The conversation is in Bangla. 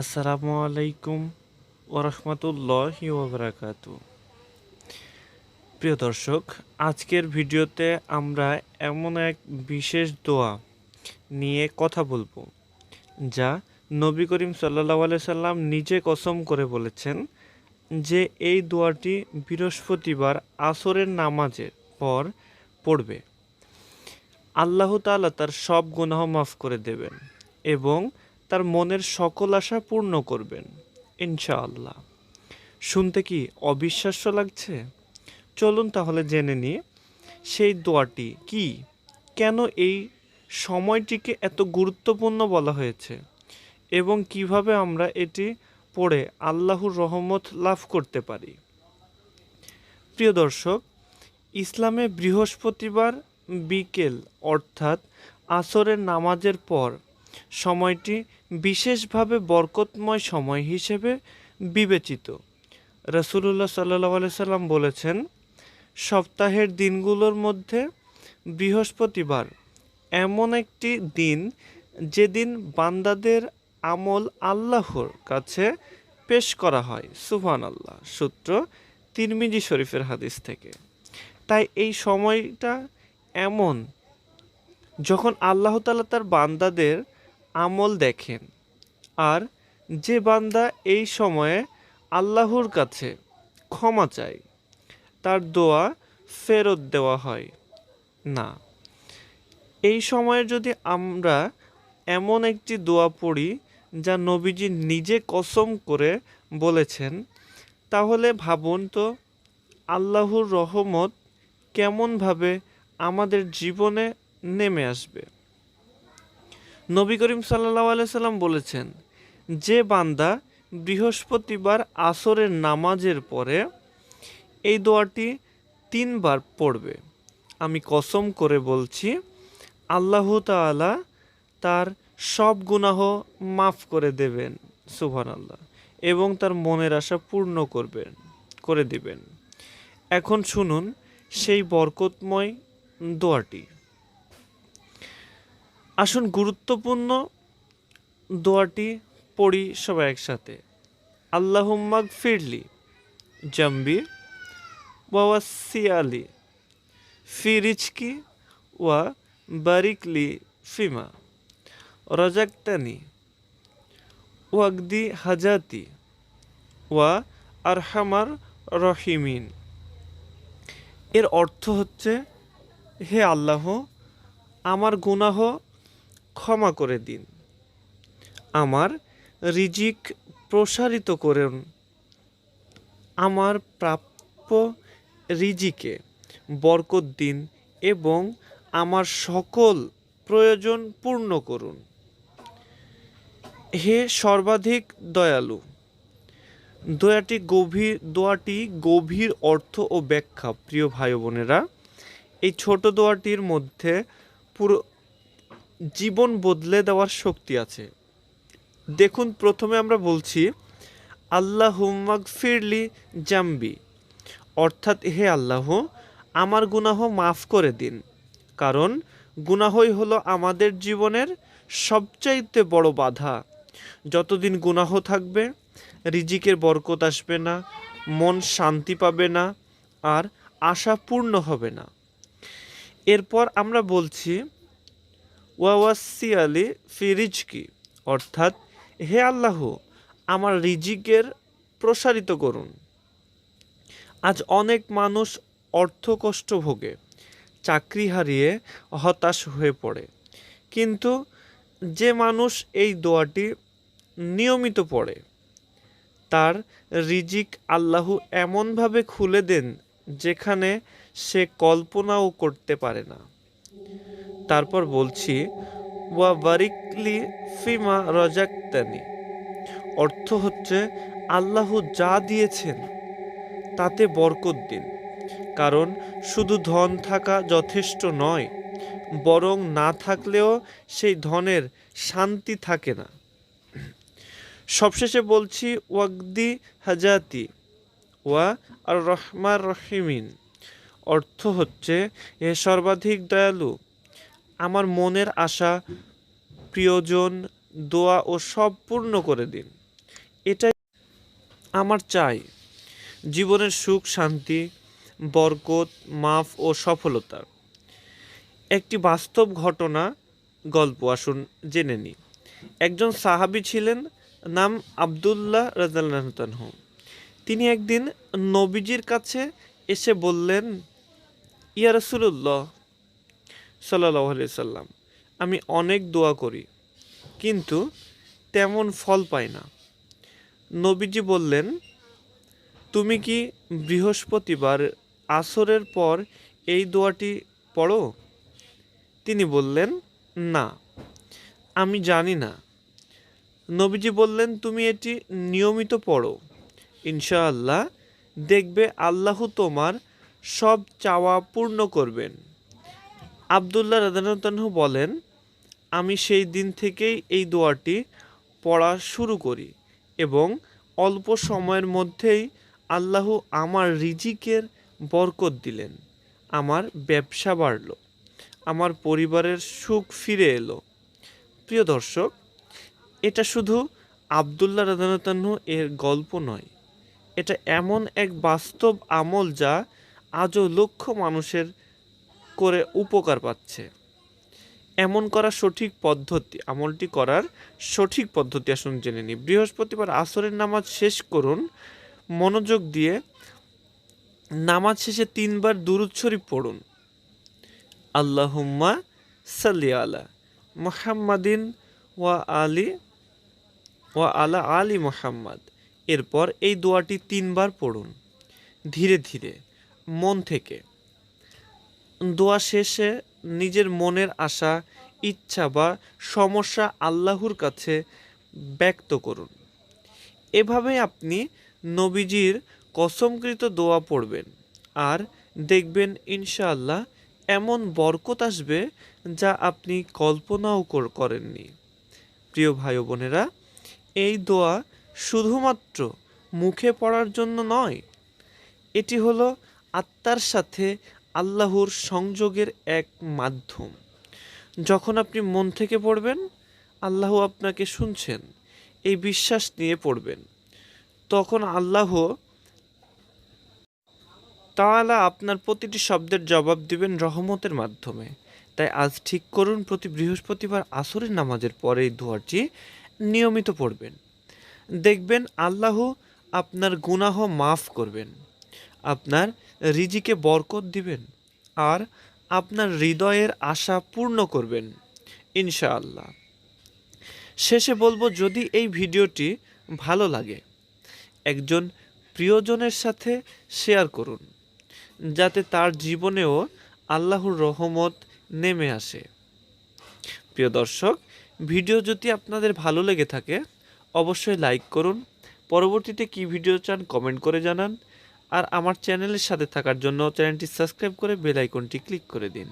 আসসালামু আলাইকুম ওরহমতুল্লাহি ওবরাকাতু। প্রিয় দর্শক, আজকের ভিডিওতে আমরা এমন এক বিশেষ দোয়া নিয়ে কথা বলবো যা নবী করিম সাল্লাল্লাহু আলাইহি সাল্লাম নিজে কসম করে বলেছেন যে এই দোয়াটি বৃহস্পতিবার আসরের নামাজের পর পড়বে। আল্লাহ তাআলা তার সব গুনাহ মাফ করে দেবেন এবং তার মনের সকল আশা পূর্ণ করবেন ইনশাআল্লাহ। শুনতে কি অবিশ্বাস্য লাগছে? চলুন তাহলে জেনে নিই সেই দোয়াটি কি, কেন এই সময়টিকে এত গুরুত্বপূর্ণ বলা হয়েছে এবং কিভাবে আমরা এটি পড়ে আল্লাহর রহমত লাভ করতে পারি। প্রিয় দর্শক, ইসলামে বৃহস্পতিবার বিকেল অর্থাৎ আসরের নামাজের পর সময়টি বিশেষভাবে বরকতময় সময় হিসেবে বিবেচিত। রাসূলুল্লাহ সাল্লাল্লাহু আলাইহি সাল্লাম বলেছেন, সপ্তাহের দিনগুলোর মধ্যে বৃহস্পতিবার এমন একটি দিন যেদিন বান্দাদের আমল আল্লাহর কাছে পেশ করা হয়। সুবহানাল্লাহ। সূত্র তিরমিজি শরীফের হাদিস থেকে। তাই এই সময়টা এমন যখন আল্লাহ তাআলা তার বান্দাদের আমল দেখেন, আর যে বান্দা এই সময়ে আল্লাহর কাছে ক্ষমা চায় তার দোয়া ফেরত দেওয়া হয় না। এই সময়ে যদি আমরা এমন একটি দোয়া পড়ি যা নবীজি নিজে কসম করে বলেছেন, তাহলে ভাবুন তো আল্লাহর রহমত কেমনভাবে আমাদের জীবনে নেমে আসবে। নবী করিম সাল্লাল্লাহু আলাইহি সাল্লাম বলেছেন, যে বান্দা বৃহস্পতিবার আসরের নামাজের পরে এই দোয়াটি 3 বার পড়বে, আমি কসম করে বলছি আল্লাহ তাআলা তার সব গুনাহ মাফ করে দেবেন, সুবহানাল্লাহ, এবং তার মনের আশা পূর্ণ করে দিবেন। এখন শুনুন সেই বরকতময় দোয়াটি। আসুন গুরুত্বপূর্ণ দোয়াটি পড়ি সবাই একসাথে। আল্লাহুম্মা গফিরলি জামবি ওয়া ওয়াসসিআলি ফি রিজকি ওয়া বারিকলি ফিমা রাযাকতানি ওয়াকদি হাজাতি ওয়া আরহামার রহিমিন। এর অর্থ হচ্ছে, হে আল্লাহ, আমার গুনাহ ক্ষমা করে দিন, আমার রিজিক প্রসারিত করুন, আমার প্রাপ্য রিজিকে বরকত দিন এবং আমার সকল প্রয়োজন পূর্ণ করুন। হে সর্বাধিক দয়ালু। দোয়াটি গভীর অর্থ ও ব্যাখ্যা। প্রিয় ভাই বোনেরা, এই ছোট দোয়াটির মধ্যে পুরো জীবন বদলে দেওয়ার শক্তি আছে। দেখুন, প্রথমে আমরা বলছি আল্লাহুম্মা গফিরলি জামবি, অর্থাৎ হে আল্লাহ, আমার গুনাহ মাফ করে দিন। কারণ গুনাহই হলো আমাদের জীবনের সবচাইতে বড় বাধা। যতদিন গুনাহ থাকবে রিজিকের বরকত আসবে না, মন শান্তি পাবে না, আর আশা পূর্ণ হবে না। এরপর আমরা বলছি ওয়াসিআলি ফি রিজকি, অর্থাৎ হে আল্লাহ, আমার রিজিকের প্রসারিত করুন। আজ অনেক মানুষ অর্থ কষ্ট ভোগে, চাকরি হারিয়ে হতাশ হয়ে পড়ে, কিন্তু যে মানুষ এই দোয়াটি নিয়মিত পড়ে তার রিজিক আল্লাহ এমনভাবে খুলে দেন যেখানে সে কল্পনাও করতে পারে না। তারপর বলছি ওয়া বারিকলি ফিমা রাযাকতানি, অর্থ হচ্ছে আল্লাহ যা দিয়েছেন তাতে বরকত দিন। কারণ শুধু ধন থাকা যথেষ্ট নয়, বরং না থাকলেও সেই ধনের শান্তি থাকে না। সবশেষে বলছি ওয়াকদি হাজাতি ওয়া আর রহমার রহিমিন, অর্থ হচ্ছে এ সর্বাধিক দয়ালু, আমার মনের আশা, প্রিয়জন, দোয়া ও সব পূর্ণ করে দিন। এটাই আমার চাই, জীবনের সুখ, শান্তি, বরকত, মাফ ও সফলতা। একটি বাস্তব ঘটনা গল্প আসুন জেনে নিই। একজন সাহাবী ছিলেন, নাম আব্দুল্লাহ রাদিয়াল্লাহু তাআলা। তিনি একদিন নবীজির কাছে এসে বললেন, ইয়া রাসূলুল্লাহ সাল্লাল্লাহু আলাইহি সাল্লাম, আমি অনেক দোয়া করি কিন্তু তেমন ফল পাই না। নবীজি বললেন, তুমি কি বৃহস্পতিবার আসরের পর এই দোয়াটি পড়ো? তিনি বললেন, না, আমি জানি না। নবীজি বললেন, তুমি এটি নিয়মিত পড়ো, ইনশাআল্লাহ দেখবে আল্লাহ তোমার সব চাওয়া পূর্ণ করবেন। আব্দুল্লাহ রাদিয়াল্লাহু তাআলা বলেন, আমি সেই দিন থেকেই এই দোয়াটি পড়া শুরু করি এবং অল্প সময়ের মধ্যেই আল্লাহ আমার রিজিকের বরকত দিলেন, আমার ব্যবসা বাড়ল, আমার পরিবারের সুখ ফিরে এলো। প্রিয় দর্শক, এটা শুধু আব্দুল্লাহ রাদিয়াল্লাহু তাআলা এর গল্প নয়, এটা এমন এক বাস্তব আমল যা আজও লক্ষ মানুষের করে উপকার পাচ্ছে। আমলটি করার সঠিক পদ্ধতি আসুন জেনে নিই। বৃহস্পতিবার আসরের নামাজ শেষ করুন, মনোযোগ দিয়ে নামাজ শেষে 3 বার দুরূদ শরীফ পড়ুন। আল্লাহুম্মা সাল্লি আলা মুহাম্মাদিন ওয়া আলা আলি মুহাম্মাদ। এরপর এই দোয়াটি 3 বার পড়ুন, ধীরে ধীরে, মন থেকে। দোয়া শেষে নিজের মনের আশা, ইচ্ছা বা সমস্যা আল্লাহর কাছে ব্যক্ত করুন। এভাবে আপনি নবীজির কসমকৃত দোয়া পড়বেন আর দেখবেন ইনশাআল্লাহ এমন বরকত আসবে যা আপনি কল্পনাও করেননি। প্রিয় ভাই ও বোনেরা, এই দোয়া শুধুমাত্র মুখে পড়ার জন্য নয়, এটি হলো আত্মার সাথে আল্লাহর সংযোগের এক মাধ্যম। যখন আপনি মন থেকে পড়বেন, আল্লাহ আপনাকে শুনছেন এই বিশ্বাস নিয়ে পড়বেন, তখন আল্লাহ তাআলা আপনার প্রতিটি শব্দের জবাব দিবেন রহমতের মাধ্যমে। তাই আজ ঠিক করুন, প্রতি বৃহস্পতিবার আসরের নামাজের পরে এই দোয়াটি নিয়মিত পড়বেন। দেখবেন আল্লাহ আপনার গুনাহ মাফ করবেন, আপনার রিজিকে বরকত দিবেন আর আপনার হৃদয়ের আশা পূর্ণ করবেন ইনশাআল্লাহ। শেষে বলবো, যদি এই ভিডিওটি ভালো লাগে একজন প্রিয়জনের সাথে শেয়ার করুন, যাতে তার জীবনেও আল্লাহর রহমত নেমে আসে। প্রিয় দর্শক, ভিডিও যদি আপনাদের ভালো লেগে থাকে অবশ্যই লাইক করুন। পরবর্তীতে কী ভিডিও চান কমেন্ট করে জানান। আর আমার চ্যানেলের সাথে থাকার জন্য চ্যানেলটি সাবস্ক্রাইব করে বেল আইকনটি ক্লিক করে দিন।